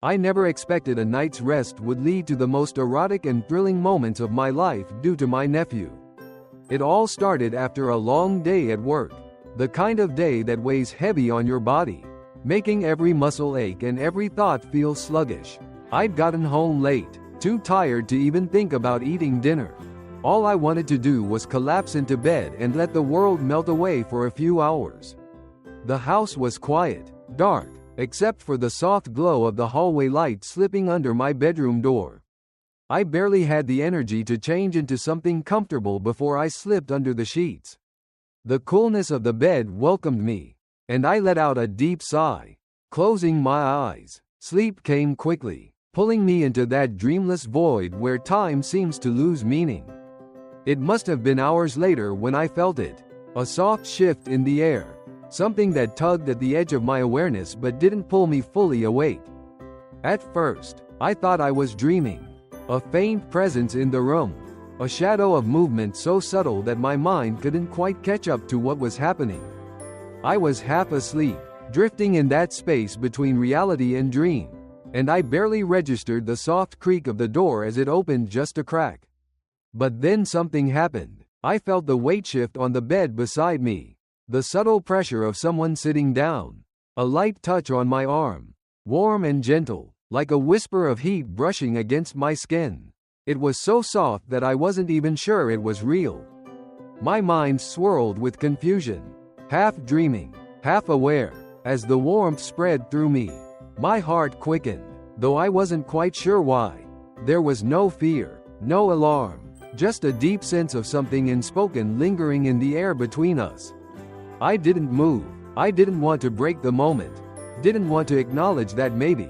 I never expected a night's rest would lead to the most erotic and thrilling moments of my life due to my nephew. It all started after a long day at work, the kind of day that weighs heavy on your body, making every muscle ache and every thought feel sluggish. I'd gotten home late, too tired to even think about eating dinner. All I wanted to do was collapse into bed and let the world melt away for a few hours. The house was quiet, dark, except for the soft glow of the hallway light slipping under my bedroom door. I barely had the energy to change into something comfortable before I slipped under the sheets. The coolness of the bed welcomed me, and I let out a deep sigh. Closing my eyes, sleep came quickly, pulling me into that dreamless void where time seems to lose meaning. It must have been hours later when I felt it, a soft shift in the air. Something that tugged at the edge of my awareness but didn't pull me fully awake. At first, I thought I was dreaming. A faint presence in the room. A shadow of movement so subtle that my mind couldn't quite catch up to what was happening. I was half asleep, drifting in that space between reality and dream, and I barely registered the soft creak of the door as it opened just a crack. But then something happened. I felt the weight shift on the bed beside me. The subtle pressure of someone sitting down. A light touch on my arm. Warm and gentle, like a whisper of heat brushing against my skin. It was so soft that I wasn't even sure it was real. My mind swirled with confusion. Half dreaming, half aware. As the warmth spread through me, my heart quickened, though I wasn't quite sure why. There was no fear, no alarm, just a deep sense of something unspoken lingering in the air between us. I didn't move. I didn't want to break the moment. Didn't want to acknowledge that maybe,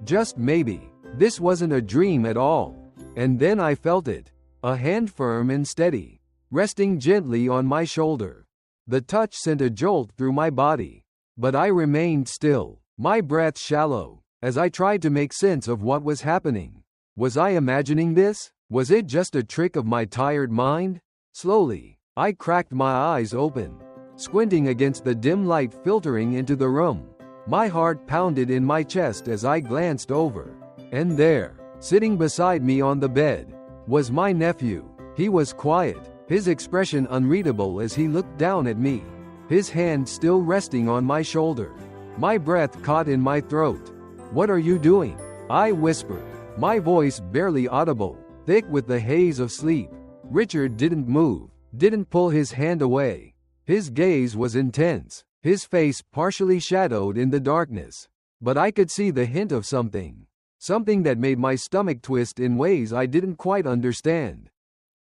just maybe, this wasn't a dream at all. And then I felt it. A hand firm and steady, resting gently on my shoulder. The touch sent a jolt through my body. But I remained still, my breath shallow, as I tried to make sense of what was happening. Was I imagining this? Was it just a trick of my tired mind? Slowly, I cracked my eyes open. Squinting against the dim light filtering into the room, my heart pounded in my chest as I glanced over. And there, sitting beside me on the bed, was my nephew. He was quiet, his expression unreadable as he looked down at me, his hand still resting on my shoulder. My breath caught in my throat. "What are you doing?" I whispered, my voice barely audible, thick with the haze of sleep. Richard didn't move, didn't pull his hand away. His gaze was intense, his face partially shadowed in the darkness. But I could see the hint of something. Something that made my stomach twist in ways I didn't quite understand.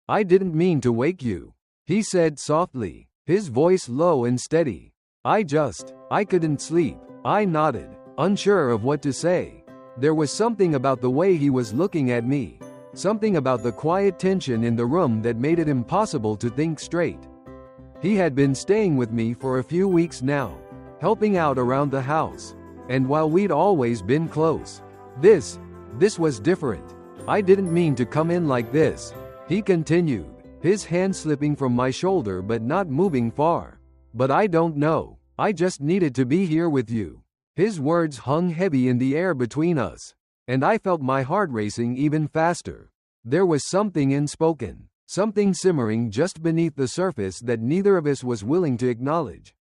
"I didn't mean to wake you," he said softly, his voice low and steady. I couldn't sleep." I nodded, unsure of what to say. There was something about the way he was looking at me. Something about the quiet tension in the room that made it impossible to think straight. He had been staying with me for a few weeks now, helping out around the house. And while we'd always been close, this was different. "I didn't mean to come in like this," he continued, his hand slipping from my shoulder but not moving far. "But I don't know. I just needed to be here with you." His words hung heavy in the air between us, and I felt my heart racing even faster. There was something unspoken. Something simmering just beneath the surface that neither of us was willing to acknowledge.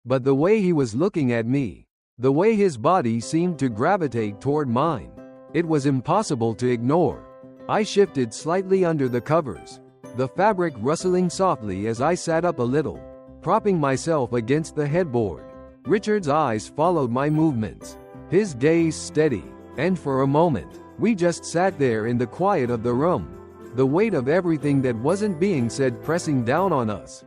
But the way he was looking at me, the way his body seemed to gravitate toward mine, it was impossible to ignore. I shifted slightly under the covers, the fabric rustling softly as I sat up a little, propping myself against the headboard. Richard's eyes followed my movements, his gaze steady, and for a moment, we just sat there in the quiet of the room. The weight of everything that wasn't being said pressing down on us.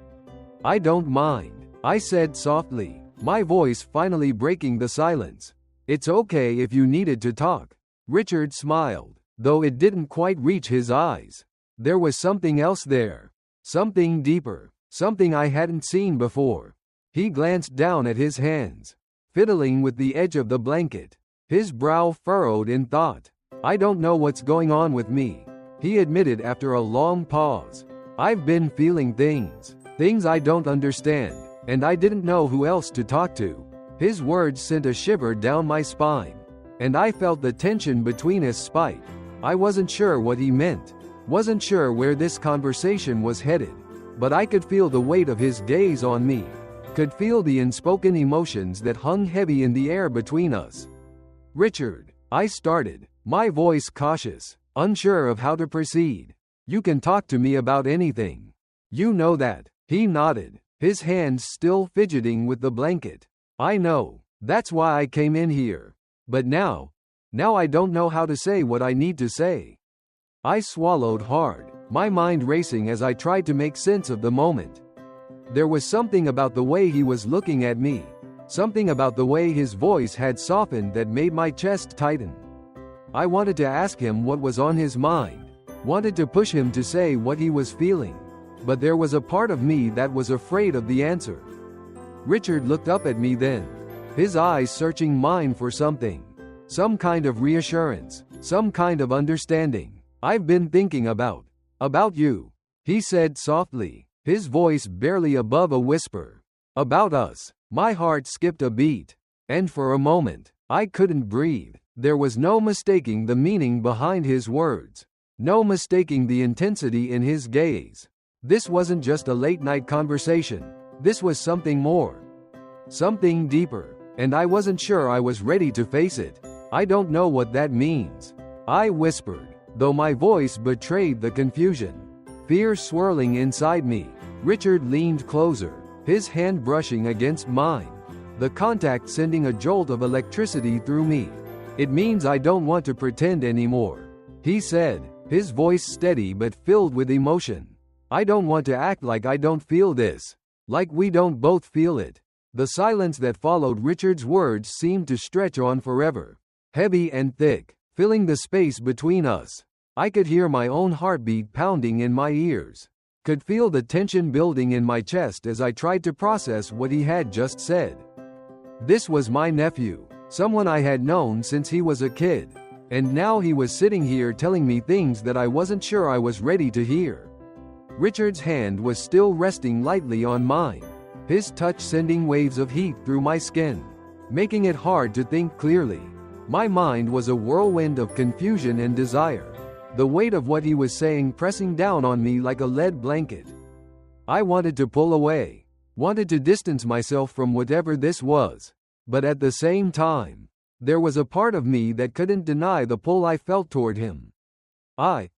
"I don't mind," I said softly, my voice finally breaking the silence. "It's okay if you needed to talk." Richard smiled, though it didn't quite reach his eyes. There was something else there. Something deeper. Something I hadn't seen before. He glanced down at his hands, fiddling with the edge of the blanket, his brow furrowed in thought. "I don't know what's going on with me," he admitted after a long pause. "I've been feeling things I don't understand, and I didn't know who else to talk to." His words sent a shiver down my spine. and I felt the tension between us spike. I wasn't sure what he meant, wasn't sure where this conversation was headed, but I could feel the weight of his gaze on me, could feel the unspoken emotions that hung heavy in the air between us. "Richard," I started, my voice cautious, unsure of how to proceed. "You can talk to me about anything. You know that." He nodded, his hands still fidgeting with the blanket. "I know. That's why I came in here. But now I don't know how to say what I need to say." I swallowed hard, my mind racing as I tried to make sense of the moment. There was something about the way he was looking at me, something about the way his voice had softened that made my chest tighten. I wanted to ask him what was on his mind, wanted to push him to say what he was feeling, but there was a part of me that was afraid of the answer. Richard looked up at me then, his eyes searching mine for something, some kind of reassurance, some kind of understanding. "I've been thinking about you," he said softly, his voice barely above a whisper. "About us." My heart skipped a beat, and for a moment, I couldn't breathe. There was no mistaking the meaning behind his words, no mistaking the intensity in his gaze. This wasn't just a late-night conversation. This was something more, something deeper, and I wasn't sure I was ready to face it. "I don't know what that means," I whispered, though my voice betrayed the confusion, fear swirling inside me. Richard leaned closer, his hand brushing against mine, the contact sending a jolt of electricity through me. "It means I don't want to pretend anymore," he said, his voice steady but filled with emotion. "I don't want to act like I don't feel this, like we don't both feel it." The silence that followed Richard's words seemed to stretch on forever, heavy and thick, filling the space between us. I could hear my own heartbeat pounding in my ears, could feel the tension building in my chest as I tried to process what he had just said. This was my nephew, someone I had known since he was a kid, and now he was sitting here telling me things that I wasn't sure I was ready to hear. Richard's hand was still resting lightly on mine, his touch sending waves of heat through my skin, making it hard to think clearly. My mind was a whirlwind of confusion and desire, the weight of what he was saying pressing down on me like a lead blanket. I wanted to pull away, wanted to distance myself from whatever this was, but at the same time, there was a part of me that couldn't deny the pull I felt toward him. I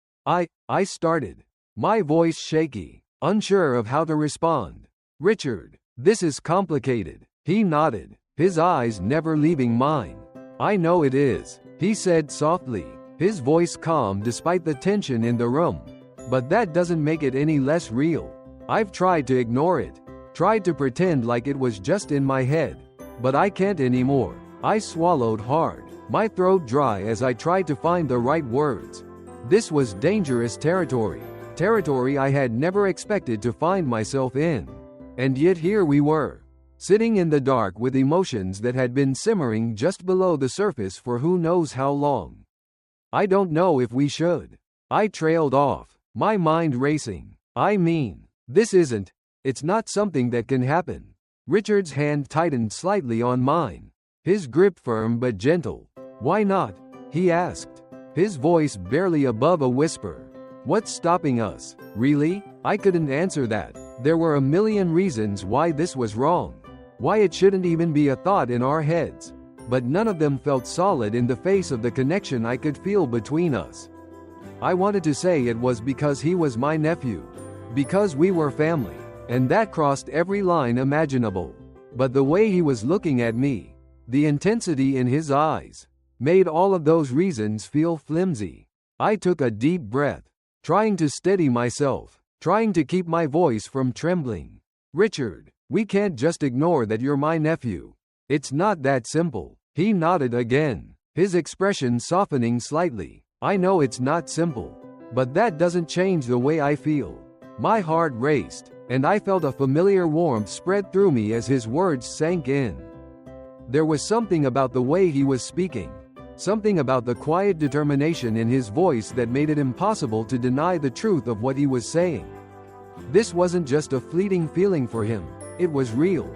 started, my voice shaky, unsure of how to respond. "Richard, this is complicated." He nodded, his eyes never leaving mine. "I know it is," he said softly, his voice calm despite the tension in the room. "But that doesn't make it any less real. I've tried to ignore it, tried to pretend like it was just in my head, but I can't anymore." I swallowed hard, my throat dry as I tried to find the right words. This was dangerous territory, territory I had never expected to find myself in. And yet here we were, sitting in the dark with emotions that had been simmering just below the surface for who knows how long. "I don't know if we should," I trailed off, my mind racing. "I mean, it's not something that can happen." Richard's hand tightened slightly on mine, his grip firm but gentle. "Why not?" he asked, his voice barely above a whisper. "What's stopping us, really?" I couldn't answer that. There were a million reasons why this was wrong, why it shouldn't even be a thought in our heads, but none of them felt solid in the face of the connection I could feel between us. I wanted to say it was because he was my nephew, because we were family, and that crossed every line imaginable. But the way he was looking at me, the intensity in his eyes, made all of those reasons feel flimsy. I took a deep breath, trying to steady myself, trying to keep my voice from trembling. "Richard, we can't just ignore that you're my nephew. It's not that simple." He nodded again, his expression softening slightly. "I know it's not simple, but that doesn't change the way I feel." My heart raced, and I felt a familiar warmth spread through me as his words sank in. There was something about the way he was speaking, something about the quiet determination in his voice that made it impossible to deny the truth of what he was saying. This wasn't just a fleeting feeling for him, it was real.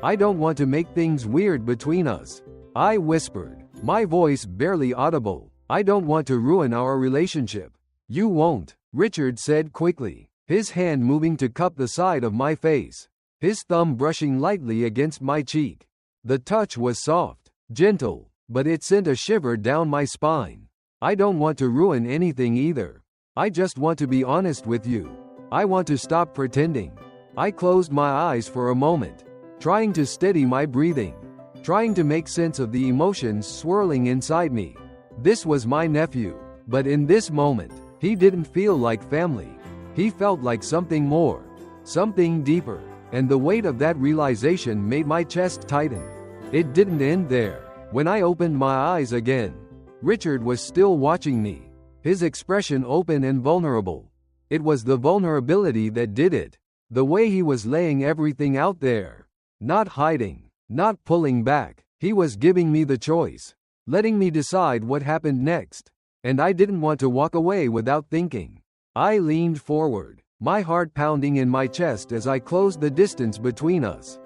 "I don't want to make things weird between us," I whispered, My voice barely audible. I don't want to ruin our relationship. You won't, Richard said quickly, his hand moving to cup the side of my face, his thumb brushing lightly against my cheek. The touch was soft, gentle, but it sent a shiver down my spine. I don't want to ruin anything either. I just want to be honest with you. I want to stop pretending. I closed my eyes for a moment, trying to steady my breathing, trying to make sense of the emotions swirling inside me. This was my nephew, but in this moment, he didn't feel like family. He felt like something more, something deeper, and the weight of that realization made my chest tighten. It didn't end there. When I opened my eyes again, Richard was still watching me, his expression open and vulnerable. It was the vulnerability that did it, the way he was laying everything out there, not hiding, not pulling back. He was giving me the choice, letting me decide what happened next, and I didn't want to walk away without thinking. I leaned forward, my heart pounding in my chest as I closed the distance between us.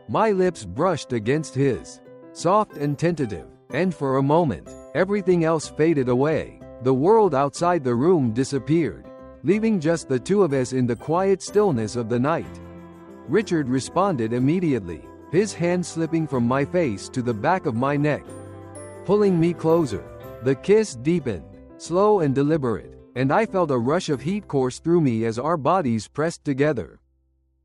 My lips brushed against his, soft and tentative, and for a moment, everything else faded away. The world outside the room disappeared, leaving just the two of us in the quiet stillness of the night. Richard responded immediately, his hand slipping from my face to the back of my neck, pulling me closer. The kiss deepened, slow and deliberate, and I felt a rush of heat course through me as our bodies pressed together.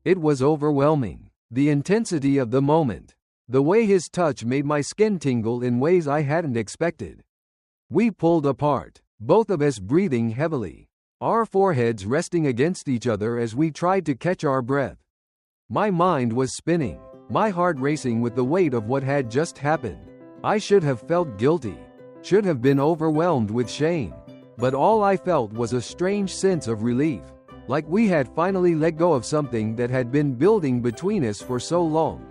It was overwhelming, the intensity of the moment, the way his touch made my skin tingle in ways I hadn't expected. We pulled apart, both of us breathing heavily, our foreheads resting against each other as we tried to catch our breath. My mind was spinning, my heart racing with the weight of what had just happened. I should have felt guilty, should have been overwhelmed with shame, but all I felt was a strange sense of relief, like we had finally let go of something that had been building between us for so long.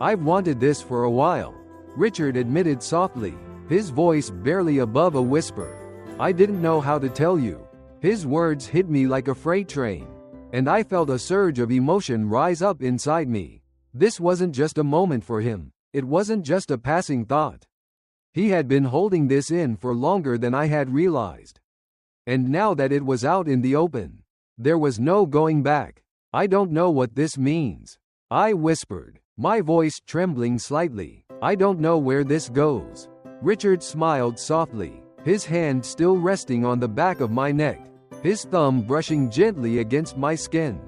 I've wanted this for a while, Richard admitted softly, his voice barely above a whisper. I didn't know how to tell you. His words hit me like a freight train, and I felt a surge of emotion rise up inside me. This wasn't just a moment for him, it wasn't just a passing thought. He had been holding this in for longer than I had realized. And now that it was out in the open, there was no going back. I don't know what this means, I whispered, my voice trembling slightly. I don't know where this goes. Richard smiled softly, his hand still resting on the back of my neck, his thumb brushing gently against my skin.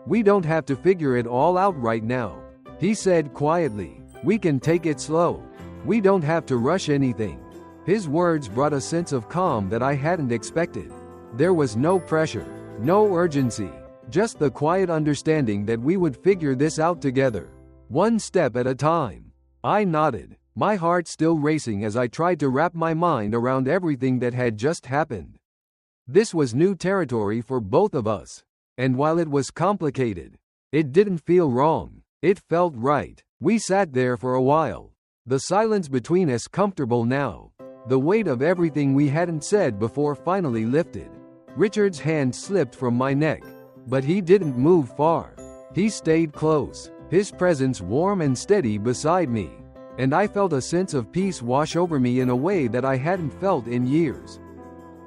We don't have to figure it all out right now, he said quietly. We can take it slow. We don't have to rush anything. His words brought a sense of calm that I hadn't expected. There was no pressure, no urgency, just the quiet understanding that we would figure this out together, one step at a time. I nodded, my heart still racing as I tried to wrap my mind around everything that had just happened. This was new territory for both of us, and while it was complicated, it didn't feel wrong. It felt right. We sat there for a while, the silence between us comfortable now. The weight of everything we hadn't said before finally lifted. Richard's hand slipped from my neck, but he didn't move far. He stayed close, his presence warm and steady beside me, and I felt a sense of peace wash over me in a way that I hadn't felt in years.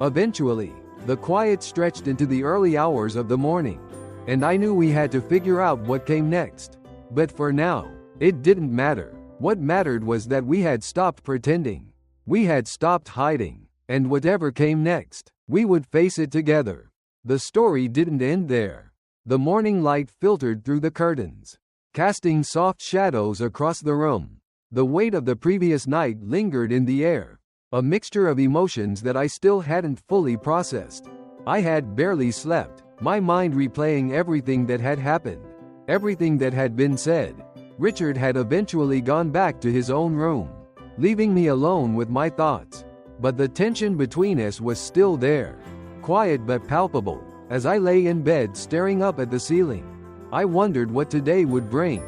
Eventually, the quiet stretched into the early hours of the morning, and I knew we had to figure out what came next. But for now, it didn't matter. What mattered was that we had stopped pretending. We had stopped hiding, and whatever came next, we would face it together. The story didn't end there. The morning light filtered through the curtains, casting soft shadows across the room. The weight of the previous night lingered in the air, a mixture of emotions that I still hadn't fully processed. I had barely slept, my mind replaying everything that had happened, everything that had been said. Richard had eventually gone back to his own room, leaving me alone with my thoughts. But the tension between us was still there, quiet but palpable. As I lay in bed staring up at the ceiling, I wondered what today would bring.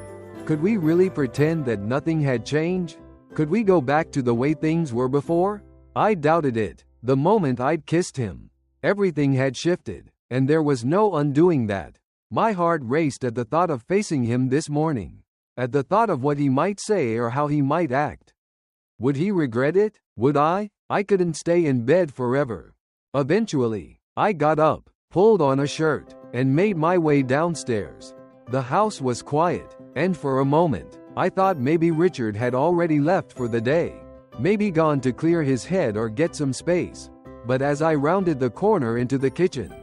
Could we really pretend that nothing had changed? Could we go back to the way things were before? I doubted it. The moment I'd kissed him, everything had shifted, and there was no undoing that. My heart raced at the thought of facing him this morning, at the thought of what he might say or how he might act. Would he regret it? Would I? I couldn't stay in bed forever. Eventually, I got up, pulled on a shirt, and made my way downstairs. The house was quiet, and for a moment, I thought maybe Richard had already left for the day. Maybe gone to clear his head or get some space. But as I rounded the corner into the kitchen,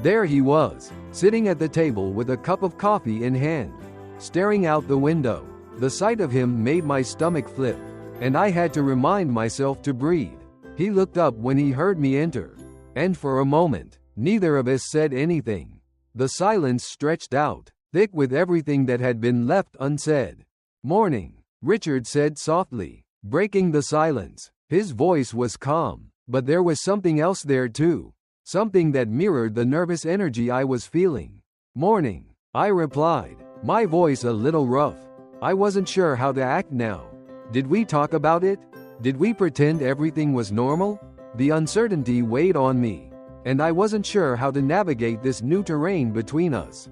there he was, sitting at the table with a cup of coffee in hand, staring out the window. The sight of him made my stomach flip, and I had to remind myself to breathe. He looked up when he heard me enter, and for a moment, neither of us said anything. The silence stretched out, thick with everything that had been left unsaid. "Morning," Richard said softly, breaking the silence. His voice was calm, but there was something else there too. Something that mirrored the nervous energy I was feeling. "Morning," I replied, my voice a little rough. I wasn't sure how to act now. Did we talk about it? Did we pretend everything was normal? The uncertainty weighed on me, and I wasn't sure how to navigate this new terrain between us.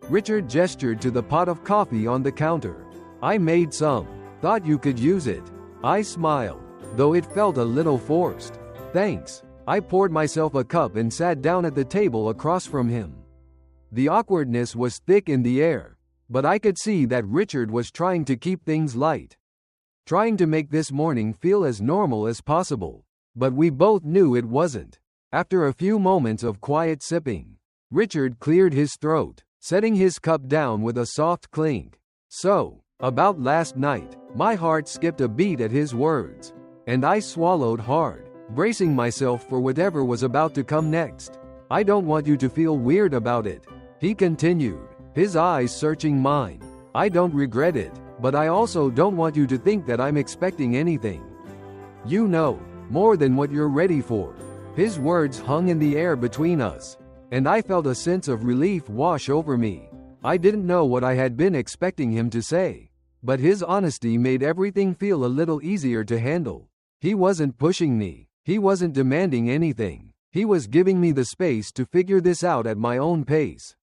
Richard gestured to the pot of coffee on the counter. "I made some. Thought you could use it." I smiled, though it felt a little forced. "Thanks." I poured myself a cup and sat down at the table across from him. The awkwardness was thick in the air, but I could see that Richard was trying to keep things light, trying to make this morning feel as normal as possible. But we both knew it wasn't. After a few moments of quiet sipping, Richard cleared his throat, setting his cup down with a soft clink. "So, about last night." My heart skipped a beat at his words, and I swallowed hard, bracing myself for whatever was about to come next. "I don't want you to feel weird about it," he continued, his eyes searching mine. "I don't regret it, but I also don't want you to think that I'm expecting anything. You know, more than what you're ready for." His words hung in the air between us, and I felt a sense of relief wash over me. I didn't know what I had been expecting him to say, but his honesty made everything feel a little easier to handle. He wasn't pushing me. He wasn't demanding anything. He was giving me the space to figure this out at my own pace.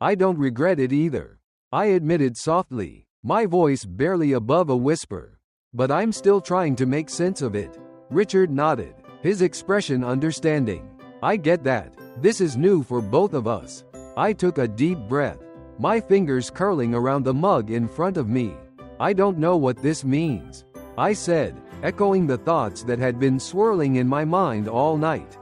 "I don't regret it either," I admitted softly, my voice barely above a whisper. "But I'm still trying to make sense of it." Richard nodded, his expression understanding. "I get that. This is new for both of us." I took a deep breath, my fingers curling around the mug in front of me. "I don't know what this means," I said, echoing the thoughts that had been swirling in my mind all night.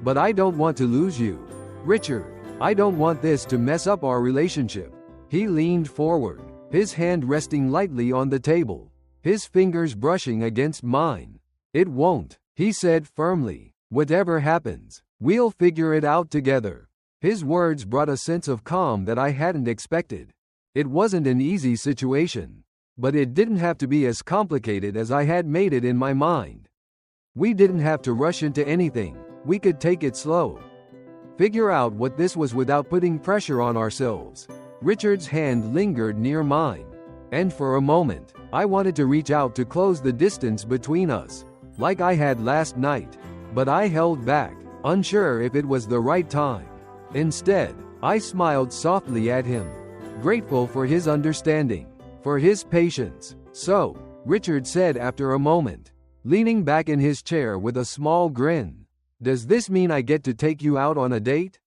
"But I don't want to lose you, Richard. I don't want this to mess up our relationship." He leaned forward, his hand resting lightly on the table, his fingers brushing against mine. "It won't," he said firmly. "Whatever happens, we'll figure it out together." His words brought a sense of calm that I hadn't expected. It wasn't an easy situation, but it didn't have to be as complicated as I had made it in my mind. We didn't have to rush into anything. We could take it slow, figure out what this was without putting pressure on ourselves. Richard's hand lingered near mine, and for a moment, I wanted to reach out to close the distance between us, like I had last night. But I held back, unsure if it was the right time. Instead, I smiled softly at him, grateful for his understanding, for his patience. "So," Richard said after a moment, leaning back in his chair with a small grin, "does this mean I get to take you out on a date?"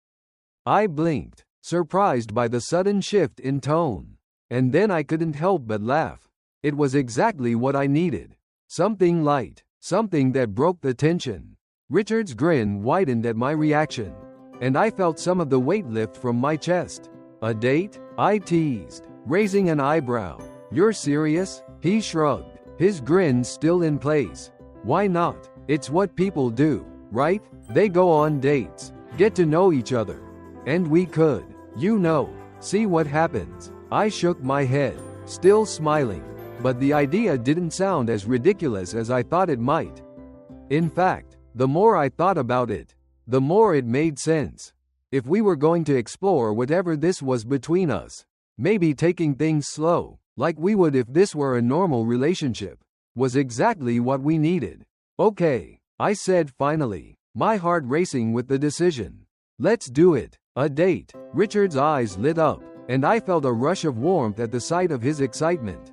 I blinked, surprised by the sudden shift in tone, and then I couldn't help but laugh. It was exactly what I needed. Something light, something that broke the tension. Richard's grin widened at my reaction, and I felt some of the weight lift from my chest. "A date?" I teased, raising an eyebrow. "You're serious?" He shrugged, his grin still in place. "Why not? It's what people do, right? They go on dates, get to know each other. And we could, see what happens." I shook my head, still smiling, but the idea didn't sound as ridiculous as I thought it might. In fact, the more I thought about it, the more it made sense. If we were going to explore whatever this was between us, maybe taking things slow, like we would if this were a normal relationship, was exactly what we needed. "Okay," I said finally, my heart racing with the decision. "Let's do it." "A date." Richard's eyes lit up, and I felt a rush of warmth at the sight of his excitement.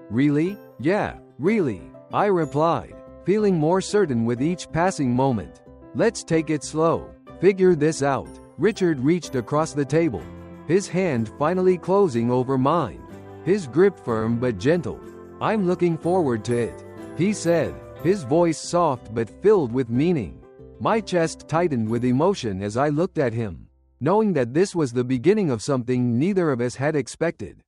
"Really?" "Yeah, really." I replied, feeling more certain with each passing moment. Let's take it slow. Figure this out. Richard reached across the table, his hand finally closing over mine, his grip firm but gentle. I'm looking forward to it, he said, his voice soft but filled with meaning. My chest tightened with emotion as I looked at him, knowing that this was the beginning of something neither of us had expected.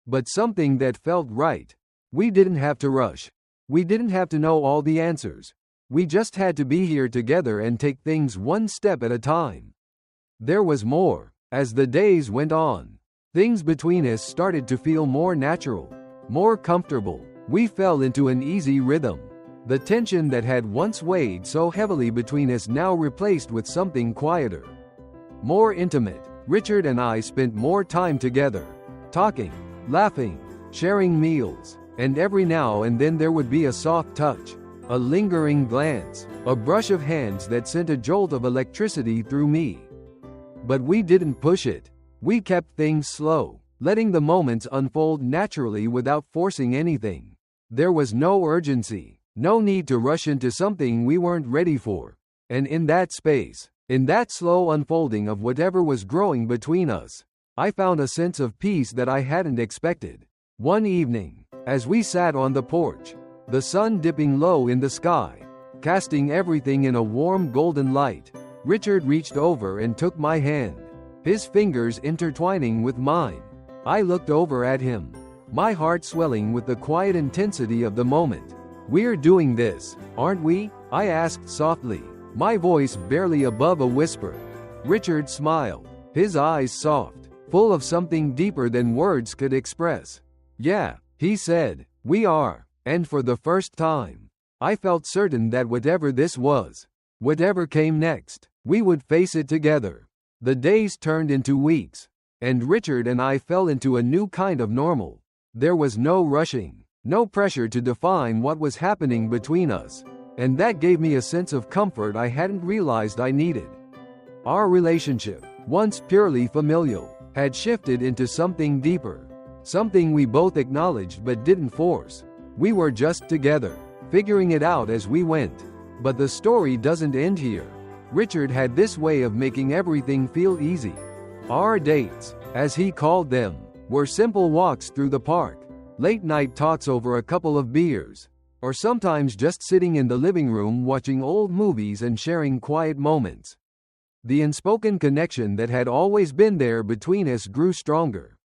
But something that felt right. We didn't have to rush. We didn't have to know all the answers. We just had to be here together and take things one step at a time. There was more. As the days went on, things between us started to feel more natural, more comfortable. We fell into an easy rhythm. The tension that had once weighed so heavily between us now replaced with something quieter, more intimate. Richard and I spent more time together, talking, laughing, sharing meals, and every now and then there would be a soft touch, a lingering glance, a brush of hands that sent a jolt of electricity through me. But we didn't push it. We kept things slow, letting the moments unfold naturally without forcing anything. There was no urgency, no need to rush into something we weren't ready for. And in that space, in that slow unfolding of whatever was growing between us, I found a sense of peace that I hadn't expected. One evening, as we sat on the porch, the sun dipping low in the sky, casting everything in a warm golden light, Richard reached over and took my hand, his fingers intertwining with mine. I looked over at him, my heart swelling with the quiet intensity of the moment. We're doing this, aren't we? I asked softly, my voice barely above a whisper. Richard smiled, his eyes soft, full of something deeper than words could express. Yeah, he said, we are. And for the first time, I felt certain that whatever this was, whatever came next, we would face it together. The days turned into weeks, and Richard and I fell into a new kind of normal. There was no rushing, no pressure to define what was happening between us, and that gave me a sense of comfort I hadn't realized I needed. Our relationship, once purely familial, had shifted into something deeper, something we both acknowledged but didn't force. We were just together, figuring it out as we went. But the story doesn't end here. Richard had this way of making everything feel easy. Our dates, as he called them, were simple walks through the park, late night talks over a couple of beers, or sometimes just sitting in the living room watching old movies and sharing quiet moments. The unspoken connection that had always been there between us grew stronger.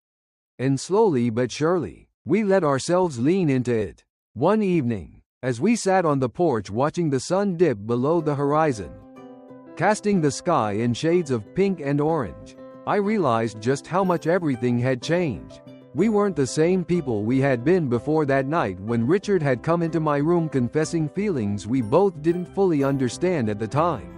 And slowly but surely, we let ourselves lean into it. One evening, as we sat on the porch watching the sun dip below the horizon, casting the sky in shades of pink and orange, I realized just how much everything had changed. We weren't the same people we had been before that night when Richard had come into my room confessing feelings we both didn't fully understand at the time.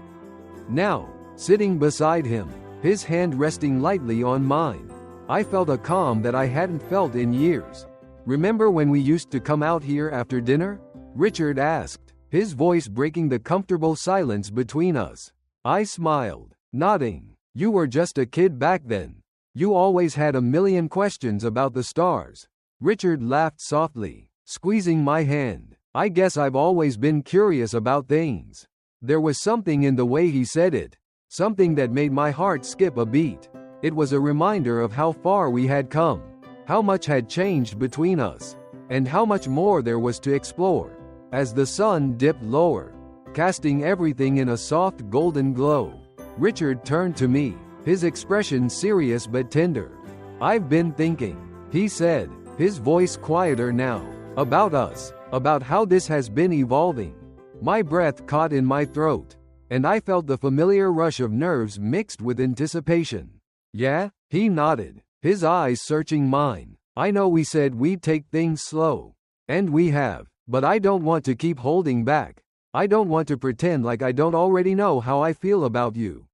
Now, sitting beside him, his hand resting lightly on mine, I felt a calm that I hadn't felt in years. Remember when we used to come out here after dinner? Richard asked, his voice breaking the comfortable silence between us. I smiled, nodding. You were just a kid back then. You always had a million questions about the stars. Richard laughed softly, squeezing my hand. I guess I've always been curious about things. There was something in the way he said it, something that made my heart skip a beat. It was a reminder of how far we had come, how much had changed between us, and how much more there was to explore. As the sun dipped lower, casting everything in a soft golden glow, Richard turned to me, his expression serious but tender. I've been thinking, he said, his voice quieter now, about us, about how this has been evolving. My breath caught in my throat, and I felt the familiar rush of nerves mixed with anticipation. Yeah? He nodded, his eyes searching mine. I know we said we'd take things slow. And we have. But I don't want to keep holding back. I don't want to pretend like I don't already know how I feel about you.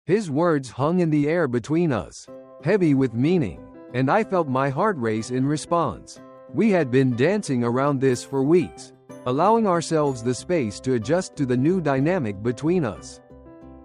His words hung in the air between us, heavy with meaning, and I felt my heart race in response. We had been dancing around this for weeks, allowing ourselves the space to adjust to the new dynamic between us.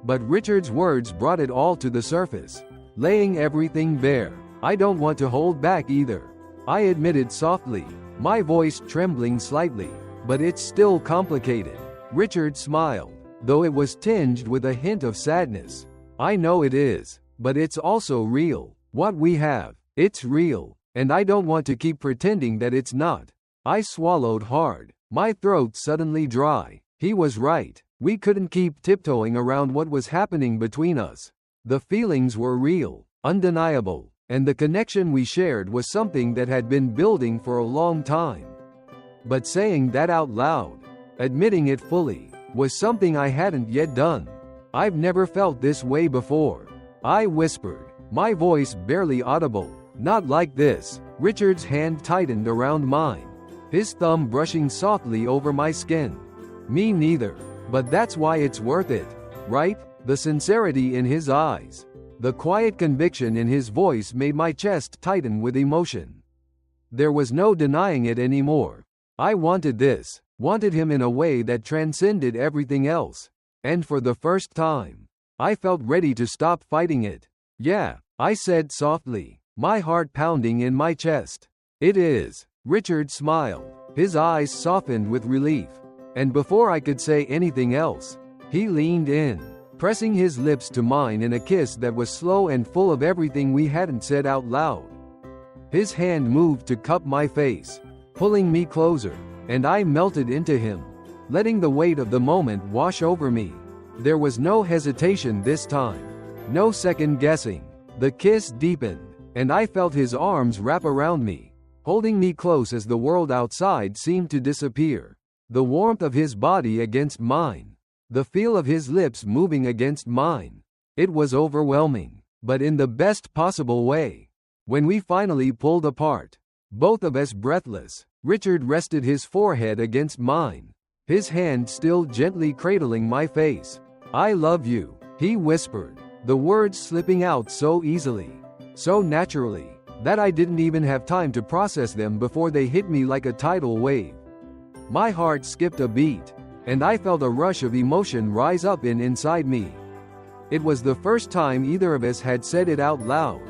But Richard's words brought it all to the surface, laying everything bare. I don't want to hold back either, I admitted softly, my voice trembling slightly. but it's still complicated. Richard smiled, though it was tinged with a hint of sadness. I know it is, but it's also real. What we have, it's real, and I don't want to keep pretending that it's not. I swallowed hard, my throat suddenly dry. He was right. We couldn't keep tiptoeing around what was happening between us. The feelings were real, undeniable, and the connection we shared was something that had been building for a long time. But saying that out loud, admitting it fully, was something I hadn't yet done. I've never felt this way before. I whispered, my voice barely audible. Not like this. Richard's hand tightened around mine, his thumb brushing softly over my skin. Me neither. But that's why it's worth it, right? The sincerity in his eyes, the quiet conviction in his voice made my chest tighten with emotion. There was no denying it anymore. I wanted this, wanted him in a way that transcended everything else. And for the first time, I felt ready to stop fighting it. Yeah, I said softly, my heart pounding in my chest. It is. Richard smiled, his eyes softened with relief. And before I could say anything else, he leaned in, pressing his lips to mine in a kiss that was slow and full of everything we hadn't said out loud. His hand moved to cup my face, pulling me closer, and I melted into him, letting the weight of the moment wash over me. There was no hesitation this time, no second guessing. The kiss deepened, and I felt his arms wrap around me, holding me close as the world outside seemed to disappear. The warmth of his body against mine, the feel of his lips moving against mine. It was overwhelming, but in the best possible way. When we finally pulled apart, both of us breathless, Richard rested his forehead against mine, his hand still gently cradling my face. I love you, he whispered, the words slipping out so easily, so naturally, that I didn't even have time to process them before they hit me like a tidal wave. My heart skipped a beat, and I felt a rush of emotion rise up inside me. It was the first time either of us had said it out loud.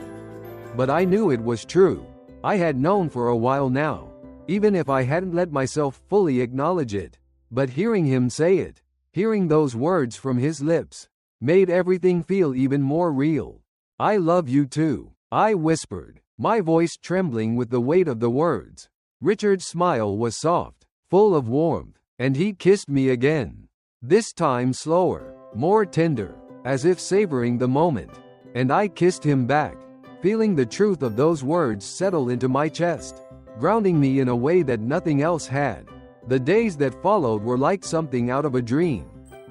But I knew it was true. I had known for a while now, even if I hadn't let myself fully acknowledge it. But hearing him say it, hearing those words from his lips, made everything feel even more real. I love you too, I whispered, my voice trembling with the weight of the words. Richard's smile was soft, full of warmth, and he kissed me again. This time slower, more tender, as if savoring the moment. And I kissed him back, feeling the truth of those words settle into my chest, grounding me in a way that nothing else had. The days that followed were like something out of a dream.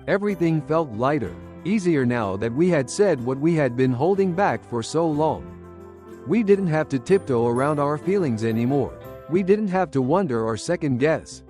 Everything felt lighter, easier now that we had said what we had been holding back for so long. We didn't have to tiptoe around our feelings anymore. We didn't have to wonder or second guess.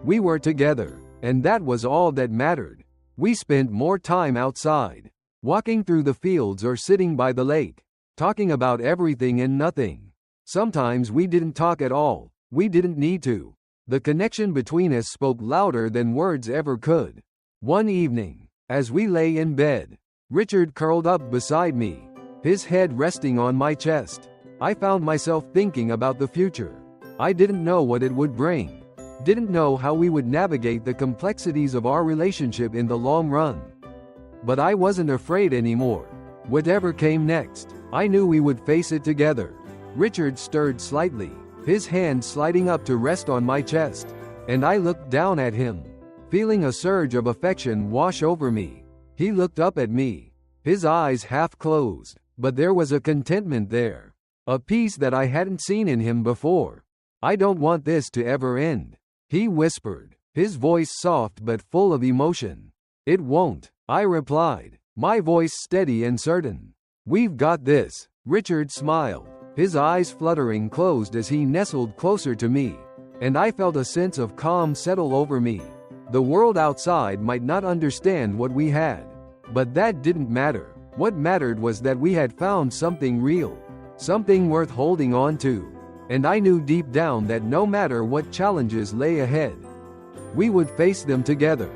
We were together, and that was all that mattered. We spent more time outside, walking through the fields or sitting by the lake, talking about everything and nothing. Sometimes we didn't talk at all. We didn't need to. The connection between us spoke louder than words ever could. One evening, as we lay in bed, Richard curled up beside me, his head resting on my chest. I found myself thinking about the future. I didn't know what it would bring. Didn't know how we would navigate the complexities of our relationship in the long run. But I wasn't afraid anymore. Whatever came next, I knew we would face it together. Richard stirred slightly, his hand sliding up to rest on my chest, and I looked down at him, feeling a surge of affection wash over me. He looked up at me, his eyes half closed, but there was a contentment there, a peace that I hadn't seen in him before. I don't want this to ever end, he whispered, his voice soft but full of emotion. It won't, I replied, my voice steady and certain. We've got this. Richard smiled, his eyes fluttering closed as he nestled closer to me, and I felt a sense of calm settle over me. The world outside might not understand what we had, but that didn't matter. What mattered was that we had found something real, something worth holding on to. And I knew deep down that no matter what challenges lay ahead, we would face them together.